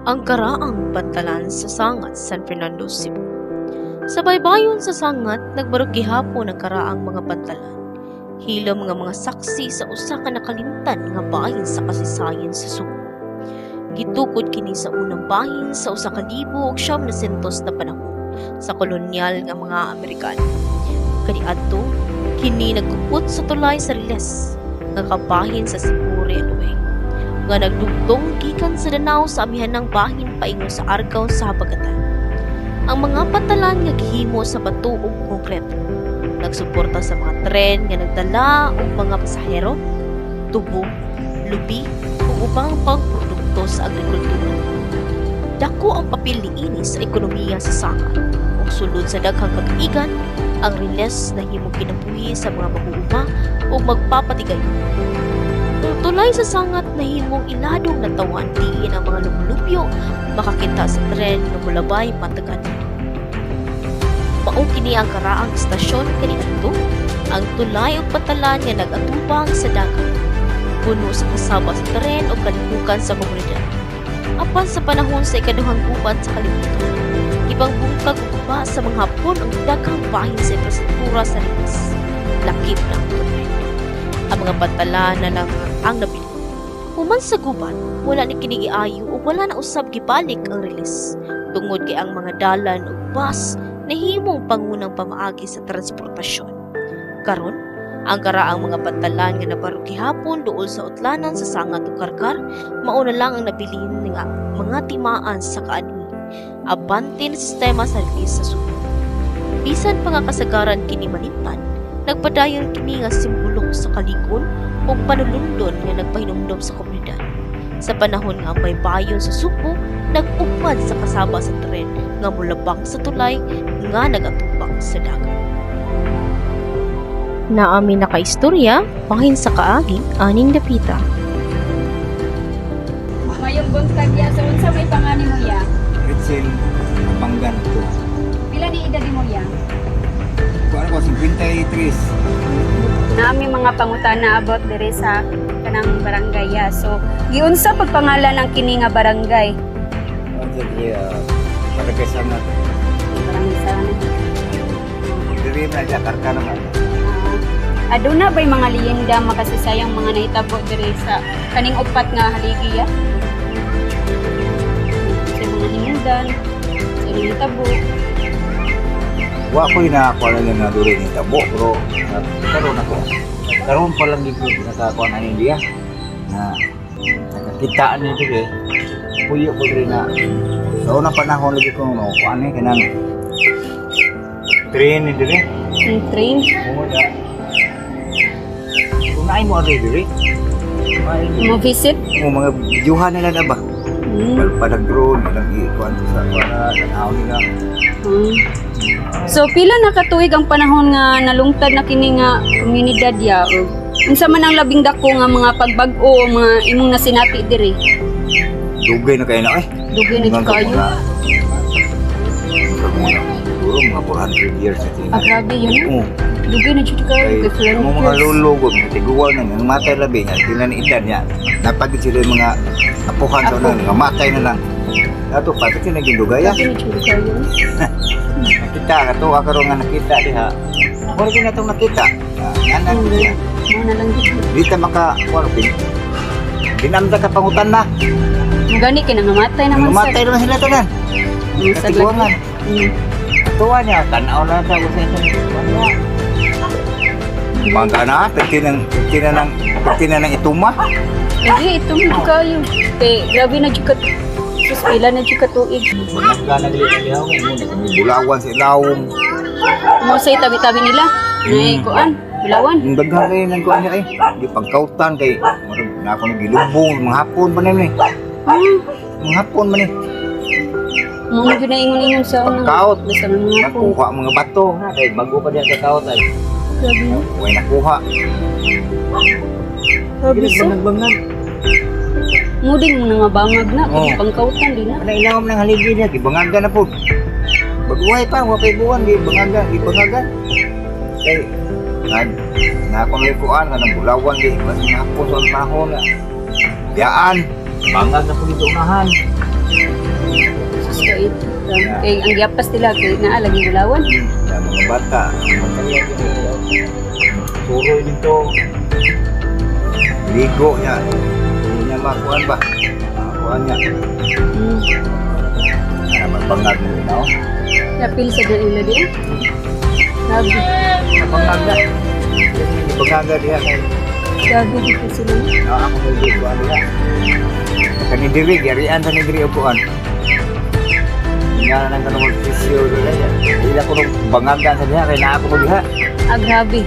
Ang karaang pantalan sa Sangat, San Fernando, Cebu. Sa baybayon sa Sangat, nagbarog gihapon ang karaang mga pantalan. Hilom nga mga saksi sa usa ka nakalimtan nga bahin sa kasaysayan sa Cebu. Gitukod kini sa unang bahin sa usa ka libo ug 900 na panahon sa kolonyal nga mga Amerikano. Kaniadto, kini nagkupot sa tulay sa Riles nga kabahin sa Cebu Railway nga nagdugtong gikan sa Danao sa amihanang bahin paingon sa Argao sa Habagatan. Ang mga pantalan nga gihimo sa bato ug konkreto. Nagsuporta sa mga tren nga nagdala og mga pasahero, tubo, lubi ug ubang pangprodukto sa agrikultura. Dako ang papel niini sa ekonomiya sa Sangat ug sulod sa daghang katuigan, ang Riles nahimong kinabuhi sa mga mag-uuma ug magpapatigayon. Ang tulay sa Sangat nahimong iladong natawan diin ang mga lumulupyo makakita sa tren nga mulabay matagan. Mao kini ang karaang istasyon kaniadto, ang tulay ug patalan nga nagatubang sa dagat. Puno sa kasaba sa tren ug kalibukan sa komunidad. Apan sa panahon sa ikaduhang gubat sa kalibutan, ibang bungkag ug uba sa mga Hapon ang daghang bahin sa infrastruktura sa Riles. Lakip ng tulay. Ang mga pantalan na lang ang nabili. Human sa gubat, wala ni kini giayo o wala na usab gibalik ang Riles. Tungod kay ang mga dalan ug bus nahimong pangunang pamaagi sa transportasyon. Karon, ang karaang mga pantalan nga nabarog gihapon duol sa utlanan sa Sangat ug Karkar, mao na lang ang nabilin nga mga timaan sa kaanhi. Abante na sistema sa Riles sa Cebu. Bisan pa nga kasagaran kini manimtan, nagpadayon kini nga simbolo sa kalikon o panulundon nga nagpahinumdom sa komunidad. Sa panahon nga ang baybayon sa Cebu, nag-upad sa kasaba sa tren nga mulabang sa tulay nga nagatubang sa dagat. Naami nakaistorya, bahin sa kaagi, aning dapita. Mayong buntag ya, so unsa may pangani mo ya? Ritzel Panggan to. Pila ni edad mo ya? Kuan ko 53. Naami mga pangutana about diri sa kanang barangay ya. So, giunsa pagpangalan ng kini nga barangay? Ano dia para kay Sangat. Barangay sa Diri na Jakarta naman. Aduna ba'y mga liyenda makasasayang mga nahitabo diri sa kaning upat nga haligi ya? Sa mga hinungdan, sa nahitabo. Wa ko ina ko na nga diri ni tabo pero karon ako. Karon pa lang dito nakakuan ani dia na nakakitaan ni diri. Puyo ko diri na sa unang panahon lagi ko no kuan ni kanang train ni diri. Yung train. Mo da. Kunay mo ari diri. Mo visit. Mo mga videohan nila na ba? Padag drone, padag ikuan sa para tanaw nila. So pila na katuig ang panahon nga nalungtad na kini nga komunidad ya o unsa man ang labing dako nga mga pagbag-o o mga imong nasinati diri? Dugay na kayo na Dugay na jud kayo. Siguro mga 400 years na tingin. Grabe yun. Oo. Dugay na jud kayo kay friend. Mga mga lulugod, tiguan na ang matay labi niya, tinan edad niya. Napagid sila yung mga apuhan sa nang nga matay na lang. Ato pati kina gindugaya. Dugay na jud kayo. Nakita kato ako nga nakita diha. Mura din natong nakita. Nanan niya. Mo na lang jud. Dito maka kuan pin. Dinamda ka pangutan na. Gani kay nangamatay naman Namatay naman sila tanan. sa Katiguangan. Tuwa niya, tanaw na sa usa ito. Mangga na, pagtina ng ituma. Lagi ito mo kayo. Kay grabe na jud kat. Sus pila na jud katuig. Mangga na gliyaw, may bulawan sa ilawom. Mo say tabi-tabi nila. Nay kuan, bulawan. Yung daghan kayo ng kuhan niya di pagkautan kay na ako nagilubong, mga hapon pa na mga hapon man Mo jud na ingon-ingon sa una. Pagkaot. Basta ng mga po. Nakuha mga bato, kay bago pa diyan sa kaut ay. Grabe no. Way nakuha. Grabe Dili sa. ba nagbangag? Muding mo nga bangag na, Oo. pangkautan din na. Ano ilawom ng haligi niya, gibangaga na po. Baguhay pa, wapay buwan, gibangaga. Kay na ako may kuan nga nang bulawan di mas na po sa panahon nga. Yaan, bangag na po dito unahan. So, ito. Kay ang giapas nila kay naa lagi bulawan. Sa mga bata, turoy dito. Ligo niya. Hindi niya makuhaan ba? Makuhaan niya. Magpangag mo na, oh. Napil sa dila di. Grabe. Magpangag na. Magpangag diha kay Grabe dito sila. ako may ligoan diha. Kanidirig, yarian sa nidiri upuan. Nga na nang kanong mag-fisyo nila yan. Hindi ko nung bangagan sa diha, kaya na ako mo diha. Ah, grabe.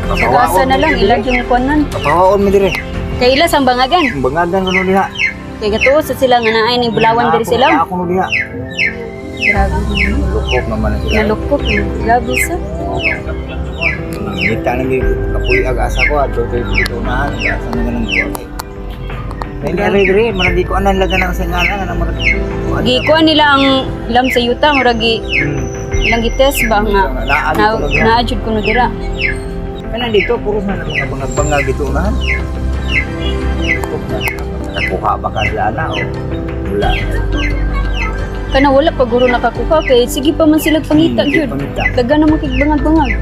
Sa kasa na lang, ilag yung kuanan. Papawaon mo diri. Kay ila sang bangagan. Bangagan ko nung diha. Kay gatuo sa sila nga naay ning bulawan diri sila. Ako nung diha. Grabe. Lukok naman na sila. Nalukok. Grabe sa. Ngita na may kapuy ag-asa ko at doon kayo pitunahan. Asa na ganun ko. Kaya nga rin, maragi ko anan laga ng sangana nga naman. Gikuan nila ang lam sa yuta muragi ilang gites ba nga naadjud kuno dira. Kana dito puro na mga bangag-bangag pitunahan. Nakuha ba ka sila na o wala? Kana wala pa guro nakakuha kay sige pa man sila pangita gyud. Daga na makigbangag-bangag.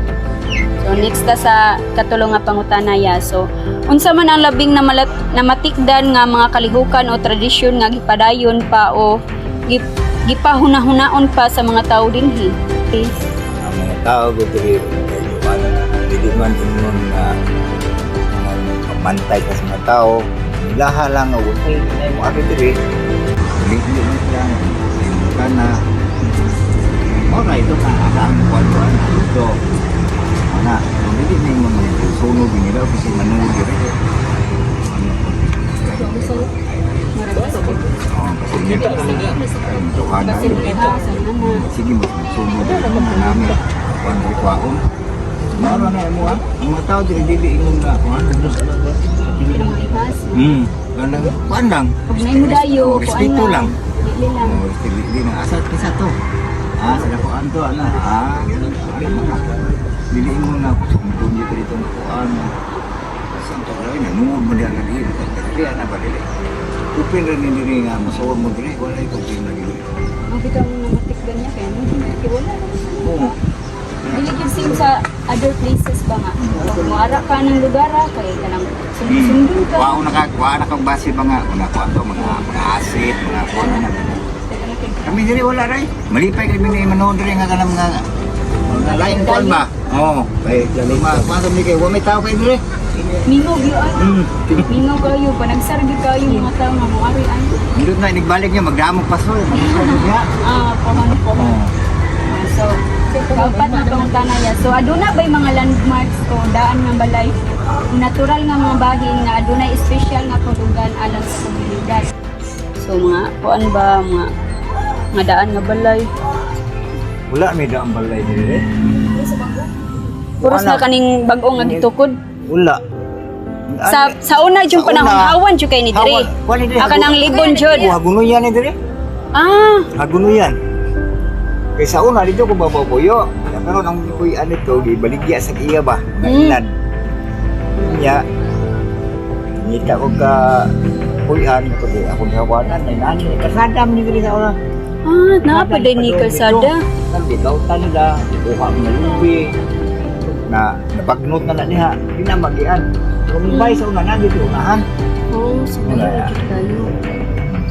So next ta sa katulong nga pangutana ya. So unsa man ang labing na matikdan nga mga kalihukan o tradisyon nga gipadayon pa o gipahuna-hunaon pa sa mga tao dinhi? Okay. Ang mga tao dito hindi man nun na pamantay sa mga tao. Laha lang o ay mo ari diri. Hindi mo lang kana. Ora ito ka ang kuan ito. Ana, hindi na yung mga sunog nila kasi manunog diri. Sige mo, sunog namin. Kuan diri kwaon. Mara na mo ang mga tao diri ingon na kuan. Kanang pandang. Pag may mudayo, Respeto lang. Dili lang. Oh, dili na asa kisa to. Sa dakuan to ana. Dili mo na ko sumbunyo dito ng kuan. Santo ray na nuod mo diyan dili. Dili ana ba dili. Upin rin diri nga masuod mo diri wala ko din na dili. Ang bitaw mo na matikdan niya kaya hindi wala. Oo. Dili gyud same sa other places ba nga. Muara ka ng lugar kay kanang sundun ka. Kuha na kang base ba nga kuna kuan to mga asit, mga kuan na. Kami diri wala ray. Malipay kami ni manood diri nga kanang mga lain kuan ba? Oo. Kay lima kuan mi kay wa may tao kay diri. Mingo gyud Mingo kayo panagsargi kayo mga tao nga muari ay. Ndot na nagbalik niya magdamog paso. Pohon. So, kaupat na pangutana ya. So, aduna ba'y mga landmarks o daan nga balay? Natural nga mga bahin nga adunay special nga pulugan alang sa komunidad. So, mga kuan ba, mga daan nga balay? Wala may daang balay diri. Puros na kaning bag-o nga gitukod. Wala. Sa una jud panahon hawan jud kay ni diri. Aka nang libon jud. Hagunuyan ni diri. Hagunuyan. Kay sa una dito ko bababoyo. Pero nang kuy ano to, gibaligya sa iya ba? Nainad. Nya. Nita ko ka kuyan ko di ako hawanan ay nani kasada man diri sa una. Naapa din ni kalsada. Kan bitaw nila, kuha mo lubi. Na napagnot na niya, di na magian. Kung bay sa una na dito unahan. So wala jud kayo.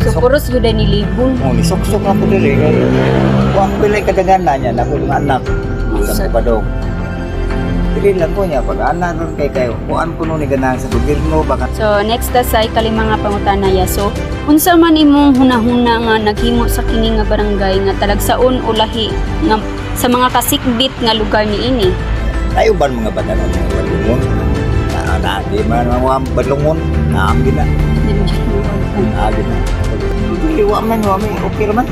So puros jud ni libon. Nisok-sok ako dili. Kuha ko bilay kadagan na niya, ako mga anak. Sa padong. Dili lang ko niya, pag-anak ron kay kayo. Kuhaan ko nun ni ganang sa gobyerno, baka. So next ta sa ikalima nga pangutana ya. So unsa man imong hunahuna nga naghimo sa kini nga barangay nga talagsaon o lahi nga sa mga kasikbit nga lugar niini? Tayo ba mga bata na mga balungon? Di man mga balungon, naambi na. Naambi na. Hindi, waman, okay naman.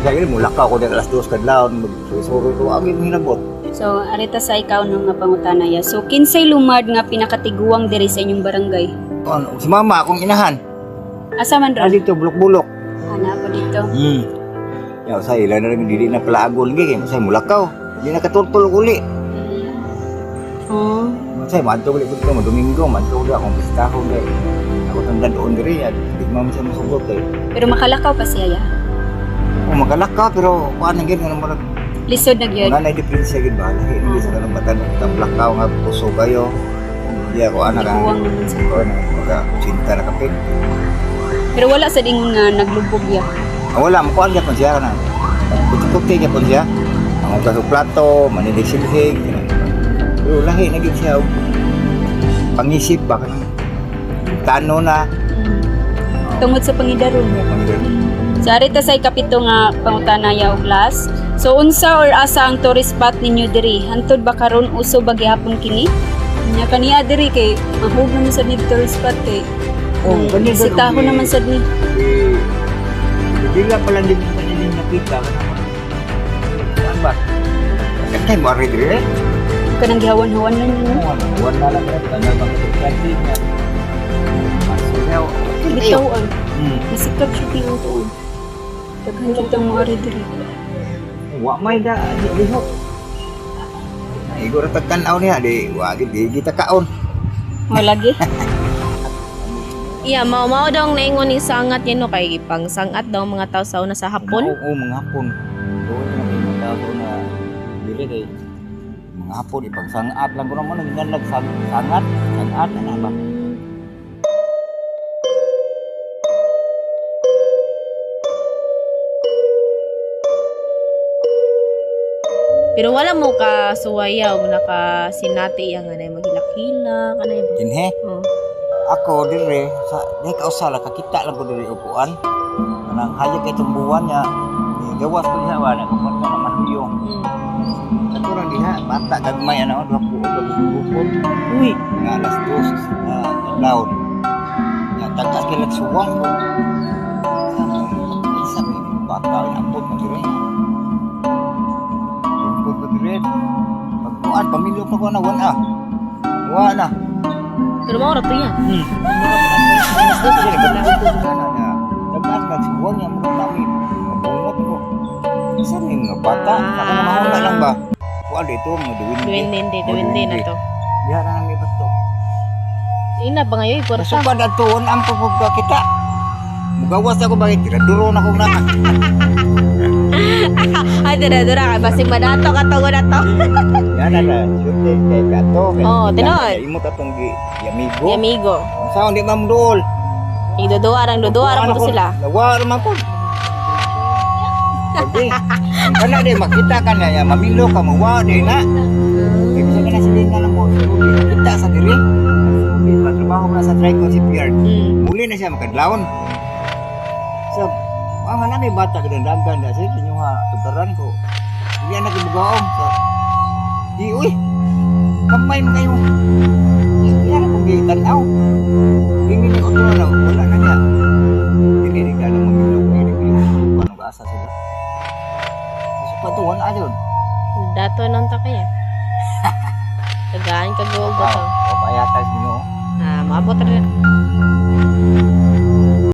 Kaya mula ka ako ng alas 2 kadlaon, magsusuro ito, agin hinabot. So, arita sa ikaw nung nga pangutana ya. So, kinsay lumad nga pinakatiguang diri sa inyong barangay? Si mama, akong inahan. Asa man ron? Dito, bulok-bulok. Ana pa dito. Yaw, sa ilan na rin, hindi na pala agol. Kaya sa mula ka, hindi na katultol uli. Oh. Saya mantu ulit ko mo Domingo, mantu ulit akong pistahon kay. Ako tanda doon diri at di mo siya masugot kay. Pero makalakaw pa siya ya. O magalaka pero kuan gyud nga naman Lisod na gyud. wala na diferensya gid ba. Hindi sa kanang batan tablakaw nga puso kayo. Hindi ako anak ang Ikuwang naman sa mga cinta na kapit. Pero wala sa dingon nga naglubog ya. Wala mo kuan gyapon siya kana. Puti-puti gyapon siya. Ang kaso plato, manilig-silhig. Pero lahi na gyud siya. Pangisip ba kanang tano na. Tungod sa pangidaron. Sa arita sa ikapito nga pangutana ya og last. So unsa or asa ang tourist spot ninyo diri? Hantod ba karon uso ba gihapon kini? Nya kaniya diri kay mahug naman sa need tourist spot kay. Ganyan Sitaho naman sad ni. Bila pa lang din sa inyo nakita ka naman. Kuan ba? Kaya mo rin rin. Kanang gihawan-hawan na ninyo. Kuan na lang rin. Tangal bang kapit niya. Masuyaw. Bitawan. Masikap siya tingong tuon. Daghan kitang mo ari diri. Wa may da lihok. Igor tagtanaw niya di wa gid di kita kaon. Mo lagi. Iya, mao daw ang naingon ni sangat yan no kay pang sangat daw mga tao sa una sa hapon. Oo, mga hapon. Doon na may mga tao na dili kay mga hapon ipagsangat lang ko naman nagsangat sangat na ba. Pero wala mo ka suwayaw naka sinati yang anay maghilak-hilak anay ba? Kinhe. Oh. Ako dire sa di ka usala kakita lang ko dire upuan. Kanang hayag kay tumbuhan niya. Gawas ko diha wa na kung pa naman huyong. Ato ra diha bata gagmay ano 20 Uy, nga alas 2 adlaw. Ya tagas kay suwang ko. Sa bata ang ambot mo dire. Ambot ko dire. Pagkuan pamilya ko na wala. Wala. pero mao ra to yan. Gusto sa gila ganahan ko na dapat kan suwang yang mo namin. Mabungot ko. Isa ning nga bata, ako na mahuna lang ba? Kuan dito mo Duwende na to. Diha na may bato. Ina ba ngayon kwarta? Masupad aton ang pupugka kita. Mugawas ako bakit duro na kong naka. Ay dura kay basig madato ka tugo na to. Yan na siyempre kay kato. Oo, tinuod. Imot atong amigo. Di amigo. Saan di mamdol? Igdudua rang po sila. Nawar man po. Jadi, ang kana di makita ka na ya mamilo ka mawa di na. Ibig sabihin na silin na lang mo. Kita sa diri. Trabaho na sa Tricon Shipyard. Muli na siya makadlawon. So, mga nami bata kadang-dagan na siya inyo nga tugaran ko. Hindi anak ibugaong. So, di uy. Kamay mo kayo. Hindi anak kong gitanaw. Hindi ni ko na wala na niya. Hindi ka na mamilo ko. Hindi ko asa sila. Gusto pa ito, wala yun. Dato nang ta kaya. Tagaan ka go to. Papayatas mo. Ah, maabot ra.